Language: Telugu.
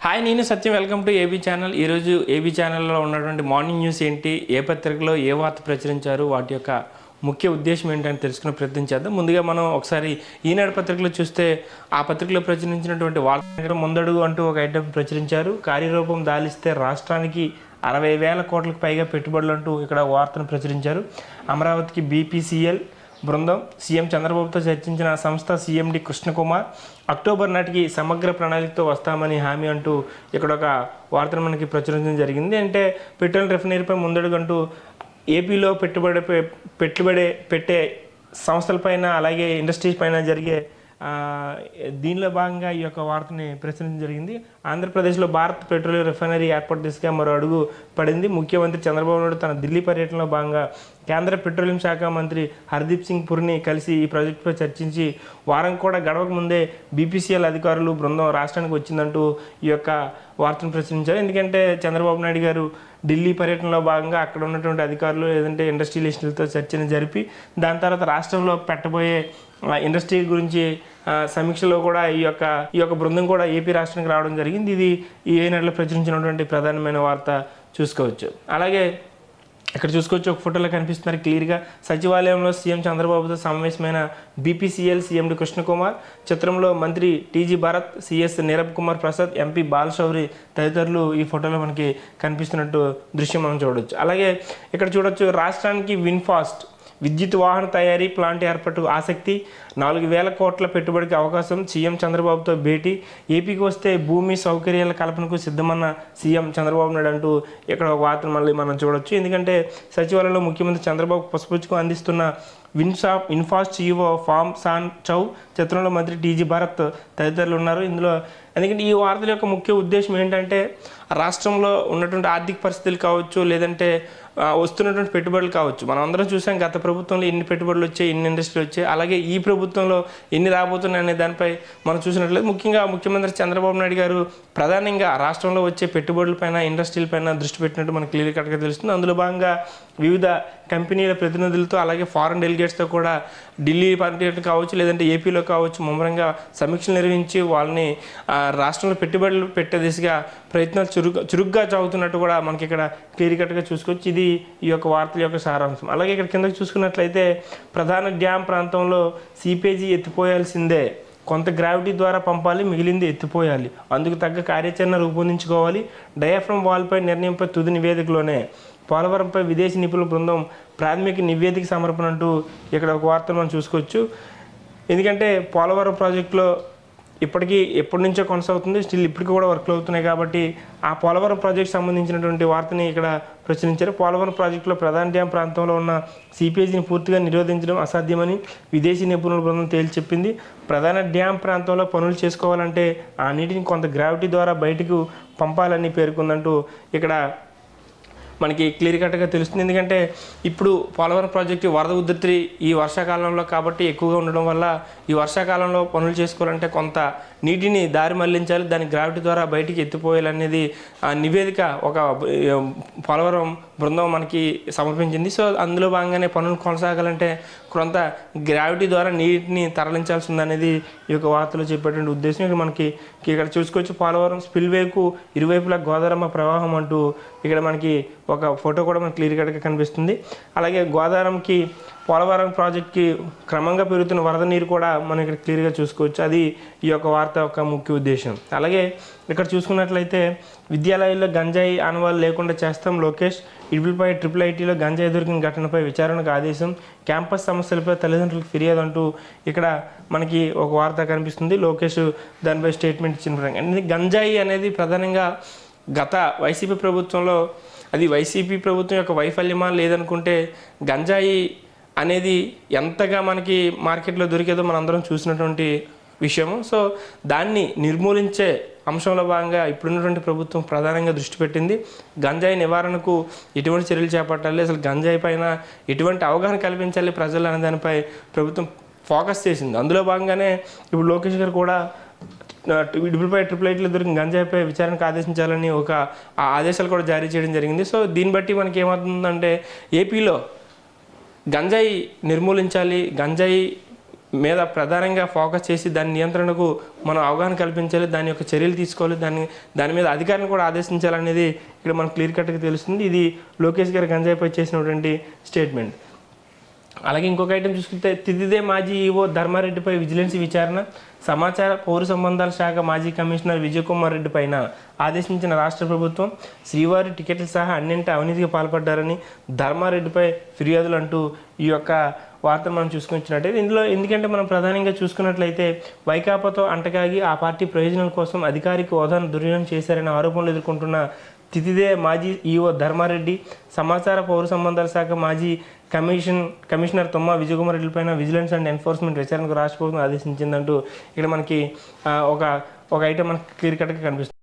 హాయ్, నేను Satyam. Welcome to AB channel. ఈరోజు ఏబీ ఛానల్లో ఉన్నటువంటి మార్నింగ్ న్యూస్ ఏంటి, ఏ పత్రికలో ఏ వార్త ప్రచురించారు, వాటి యొక్క ముఖ్య ఉద్దేశం ఏంటని తెలుసుకునే ప్రయత్నం చేద్దాం. ముందుగా మనం ఒకసారి ఈనాడు పత్రికలో చూస్తే ఆ పత్రికలో ప్రచురించినటువంటి వార్త ముందడుగు అంటూ ఒక ఐటెం ప్రచురించారు. కార్యరూపం దాలిస్తే రాష్ట్రానికి 60,000 కోట్లకు పైగా పెట్టుబడులు అంటూ ఇక్కడ వార్తను ప్రచురించారు. అమరావతికి బీపీసీఎల్ బృందం సీఎం చంద్రబాబుతో చర్చించిన సంస్థ సీఎండి కృష్ణకుమార్ అక్టోబర్ నాటికి సమగ్ర ప్రణాళికతో వస్తామని హామీ అంటూ ఇక్కడ ఒక వార్తను మనకి ప్రచురించడం జరిగింది. అంటే పెట్రోల్ రిఫైనరీపై ముందడుగంటూ ఏపీలో పెట్టుబడి పెట్టే సంస్థలపైన అలాగే ఇండస్ట్రీస్ పైన జరిగే దీనిలో భాగంగా ఈ యొక్క వార్తని ప్రచురించడం జరిగింది. ఆంధ్రప్రదేశ్లో భారత్ పెట్రోలియం రిఫైనరీ ఏర్పాటు దిశగా మరో అడుగు పడింది. ముఖ్యమంత్రి చంద్రబాబు నాయుడు తన ఢిల్లీ పర్యటనలో భాగంగా కేంద్ర పెట్రోలియం శాఖ మంత్రి హర్దీప్ సింగ్ పురిని కలిసి ఈ ప్రాజెక్టుపై చర్చించి వారం కూడా గడవక ముందే బీపీసీఎల్ అధికారులు బృందం రాష్ట్రానికి వచ్చిందంటూ ఈ యొక్క వార్తను ప్రచురించారు. ఎందుకంటే చంద్రబాబు నాయుడు గారు ఢిల్లీ పర్యటనలో భాగంగా అక్కడ ఉన్నటువంటి అధికారులు లేదంటే ఇండస్ట్రియలిస్టులతో చర్చను జరిపి దాని తర్వాత రాష్ట్రంలో పెట్టబోయే ఇండస్ట్రీ గురించి సమీక్షలో కూడా ఈ యొక్క బృందం కూడా ఏపీ రాష్ట్రానికి రావడం జరిగింది. ఇది ఈ ఏనాడులో ప్రచురించినటువంటి ప్రధానమైన వార్త చూసుకోవచ్చు. అలాగే ఇక్కడ చూసుకోవచ్చు, ఒక ఫోటోలో కనిపిస్తున్నారు క్లియర్గా సచివాలయంలో సీఎం చంద్రబాబుతో సమావేశమైన బీపీసీఎల్ సీఎండి కృష్ణకుమార్. చిత్రంలో మంత్రి TG Bharath, CS Neerabh Kumar Prasad, MP Balashowry తదితరులు ఈ ఫోటోలో మనకి కనిపిస్తున్నట్టు దృశ్యం మనం చూడవచ్చు. అలాగే ఇక్కడ చూడొచ్చు, రాష్ట్రానికి విన్ఫాస్ట్ విద్యుత్ వాహన తయారీ ప్లాంట్ ఏర్పాటు ఆసక్తి, 4,000 కోట్ల పెట్టుబడికి అవకాశం, సీఎం చంద్రబాబుతో భేటీ, ఏపీకి వస్తే భూమి సౌకర్యాల కల్పనకు సిద్ధమన్న సీఎం చంద్రబాబు నాయుడు అంటూ ఇక్కడ ఒక వార్తను మళ్ళీ మనం చూడొచ్చు. ఎందుకంటే సచివాలయంలో ముఖ్యమంత్రి చంద్రబాబు పసుపుచ్చుకు అందిస్తున్న ఇన్ఫాస్ట్ ఈవో ఫామ్ సాన్ చౌ, చిత్రంలో మంత్రి టీజీ భరత్ తదితరులు ఉన్నారు ఇందులో. ఎందుకంటే ఈ వార్తల యొక్క ముఖ్య ఉద్దేశం ఏంటంటే రాష్ట్రంలో ఉన్నటువంటి ఆర్థిక పరిస్థితులు కావచ్చు, లేదంటే వస్తున్నటువంటి పెట్టుబడులు కావచ్చు. మనం అందరం చూసాం గత ప్రభుత్వంలో ఎన్ని పెట్టుబడులు వచ్చాయి, ఎన్ని ఇండస్ట్రీలు వచ్చాయి, అలాగే ఈ ప్రభుత్వంలో ఎన్ని రాబోతున్నాయి అనే దానిపై మనం చూసినట్లయితే ముఖ్యంగా ముఖ్యమంత్రి చంద్రబాబు నాయుడు గారు ప్రధానంగా రాష్ట్రంలో వచ్చే పెట్టుబడులపైన ఇండస్ట్రీలపైన దృష్టి పెట్టినట్టు మనకు క్లియర్ కట్గా తెలుస్తుంది. అందులో భాగంగా వివిధ కంపెనీల ప్రతినిధులతో అలాగే ఫారెన్ డెలిగేట్స్తో కూడా ఢిల్లీ పర్యటన కావచ్చు, లేదంటే ఏపీలో కావచ్చు ముమ్మరంగా సమీక్షలు నిర్వహించి వాళ్ళని రాష్ట్రంలో పెట్టుబడులు పెట్టే దిశగా ప్రయత్నాలు చురుగ్గా సాగుతున్నట్టు కూడా మనకి ఇక్కడ క్లియర్ కట్గా చూసుకోవచ్చు. ఇది ఈ యొక్క వార్తల యొక్క సారాంశం. అలాగే ఇక్కడ కిందకి చూసుకున్నట్లయితే ప్రధాన డ్యామ్ ప్రాంతంలో సీపేజీ ఎత్తిపోయాల్సిందే, కొంత గ్రావిటీ ద్వారా పంపాలి, మిగిలింది ఎత్తిపోయాలి, అందుకు తగ్గ కార్యాచరణ రూపొందించుకోవాలి, డయాఫ్రమ్ వాల్పై నిర్ణయంపై తుది నివేదికలోనే, పోలవరంపై విదేశీ నిపుణుల బృందం ప్రాథమిక నివేదిక సమర్పణ అంటూ ఇక్కడ ఒక వార్తను మనం చూసుకోవచ్చు. ఎందుకంటే పోలవరం ప్రాజెక్టులో ఎప్పటి నుంచో కొనసాగుతుంది, స్టిల్ ఇప్పటికీ కూడా వర్క్లు అవుతున్నాయి కాబట్టి ఆ పోలవరం ప్రాజెక్ట్ సంబంధించినటువంటి వార్తని ఇక్కడ ప్రచురించారు. పోలవరం ప్రాజెక్టులో ప్రధాన డ్యామ్ ప్రాంతంలో ఉన్న సీపేజీని పూర్తిగా నిరోధించడం అసాధ్యమని విదేశీ నిపుణుల బృందం తేల్చి చెప్పింది. ప్రధాన డ్యామ్ ప్రాంతంలో పనులు చేసుకోవాలంటే ఆ నీటిని కొంత గ్రావిటీ ద్వారా బయటకు పంపాలని పేర్కొందంటూ ఇక్కడ మనకి క్లియర్ కట్గా తెలుస్తుంది. ఎందుకంటే ఇప్పుడు పోలవరం ప్రాజెక్టు వరద ఉధృతి ఈ వర్షాకాలంలో కాబట్టి ఎక్కువగా ఉండడం వల్ల ఈ వర్షాకాలంలో పనులు చేసుకోవాలంటే కొంత నీటిని దారి మళ్లించాలి, దాని గ్రావిటీ ద్వారా బయటికి ఎత్తిపోయాలనేది నివేదిక ఒక పోలవరం బృందం మనకి సమర్పించింది. సో అందులో భాగంగానే పనులు కొనసాగాలంటే కొంత గ్రావిటీ ద్వారా నీటిని తరలించాల్సి ఉందనేది ఈ యొక్క వార్తలో చెప్పేటువంటి ఉద్దేశం. ఇక్కడ మనకి ఇక్కడ చూసుకోవచ్చు, పోలవరం స్పిల్వేకు ఇరువైపులా గోదావరమ్మ ప్రవాహం అంటూ ఇక్కడ మనకి ఒక ఫోటో కూడా మనకు క్లియర్ కట్గా కనిపిస్తుంది. అలాగే గోదావరంకి పోలవరం ప్రాజెక్ట్కి క్రమంగా పెరుగుతున్న వరద నీరు కూడా మనం ఇక్కడ క్లియర్గా చూసుకోవచ్చు. అది ఈ యొక్క వార్త యొక్క ముఖ్య ఉద్దేశం. అలాగే ఇక్కడ చూసుకున్నట్లయితే విద్యాలయాల్లో గంజాయి ఆనవాళ్ళు లేకుండా చేస్తాం లోకేష్, ఇడ్బిల్పై IIITలో గంజాయి దొరికిన ఘటనపై విచారణకు ఆదేశం, క్యాంపస్ సమస్యలపై తల్లిదండ్రులకు ఫిర్యాదు అంటూ ఇక్కడ మనకి ఒక వార్త కనిపిస్తుంది. లోకేష్ దానిపై స్టేట్మెంట్ ఇచ్చిన ప్రకారం గంజాయి అనేది ప్రధానంగా గత వైసీపీ ప్రభుత్వంలో అది వైసీపీ ప్రభుత్వం యొక్క వైఫల్యమా లేదనుకుంటే గంజాయి అనేది ఎంతగా మనకి మార్కెట్లో దొరికేదో మనందరం చూసినటువంటి విషయము. సో దాన్ని నిర్మూలించే అంశంలో భాగంగా ఇప్పుడున్నటువంటి ప్రభుత్వం ప్రధానంగా దృష్టి పెట్టింది. గంజాయి నివారణకు ఎటువంటి చర్యలు చేపట్టాలి, అసలు గంజాయి పైన ఎటువంటి అవగాహన కల్పించాలి ప్రజలు అనే దానిపై ప్రభుత్వం ఫోకస్ చేసింది. అందులో భాగంగానే ఇప్పుడు లోకేష్ గారు కూడా IIITలో దొరికిన గంజాయిపై విచారణకు ఆదేశించాలని ఒక ఆదేశాలు కూడా జారీ చేయడం జరిగింది. సో దీన్ని బట్టి మనకి ఏమవుతుందంటే ఏపీలో గంజాయి నిర్మూలించాలి, గంజాయి మీద ప్రధానంగా ఫోకస్ చేసి దాని నియంత్రణకు మనం అవగాహన కల్పించాలి, దాని యొక్క చర్యలు తీసుకోవాలి, దాని మీద అధికారిని కూడా ఆదేశించాలనేది ఇక్కడ మనకు క్లియర్ కట్గా తెలుస్తుంది. ఇది లోకేష్ గారు గంజాయిపై చేసినటువంటి స్టేట్మెంట్. అలాగే ఇంకొక ఐటెం చూసుకుంటే తిదిదే మాజీ ఈవో ధర్మారెడ్డిపై విజిలెన్స్ విచారణ. సమాచార పౌర సంబంధాల శాఖ మాజీ కమిషనర్ విజయ్ కుమార్ రెడ్డి పైన ఆదేశించిన రాష్ట్ర ప్రభుత్వం శ్రీవారి టికెట్లు సహా అన్నింటి అవినీతికి పాల్పడ్డారని ధర్మారెడ్డిపై ఫిర్యాదులు అంటూ ఈ యొక్క వార్తను మనం చూసుకొచ్చినట్టయితే ఇందులో ఎందుకంటే మనం ప్రధానంగా చూసుకున్నట్లయితే వైకాపాతో అంటకాగి ఆ పార్టీ ప్రయోజనాల కోసం అధికారిక హోదాను దుర్వినియోగం చేశారనే ఆరోపణలు ఎదుర్కొంటున్న తితిదే మాజీ ఈవో ధర్మారెడ్డి, సమాచార పౌర సంబంధాల శాఖ మాజీ కమిషనర్ తుమ్మా విజయకుమార్ రెడ్డిపైన విజిలెన్స్ అండ్ ఎన్ఫోర్స్మెంట్ విచారణకు రాష్ట్ర ప్రభుత్వం ఆదేశించిందంటూ ఇక్కడ మనకి ఒక ఐటమ్ మనకి క్లియర్ కట్గా కనిపిస్తుంది.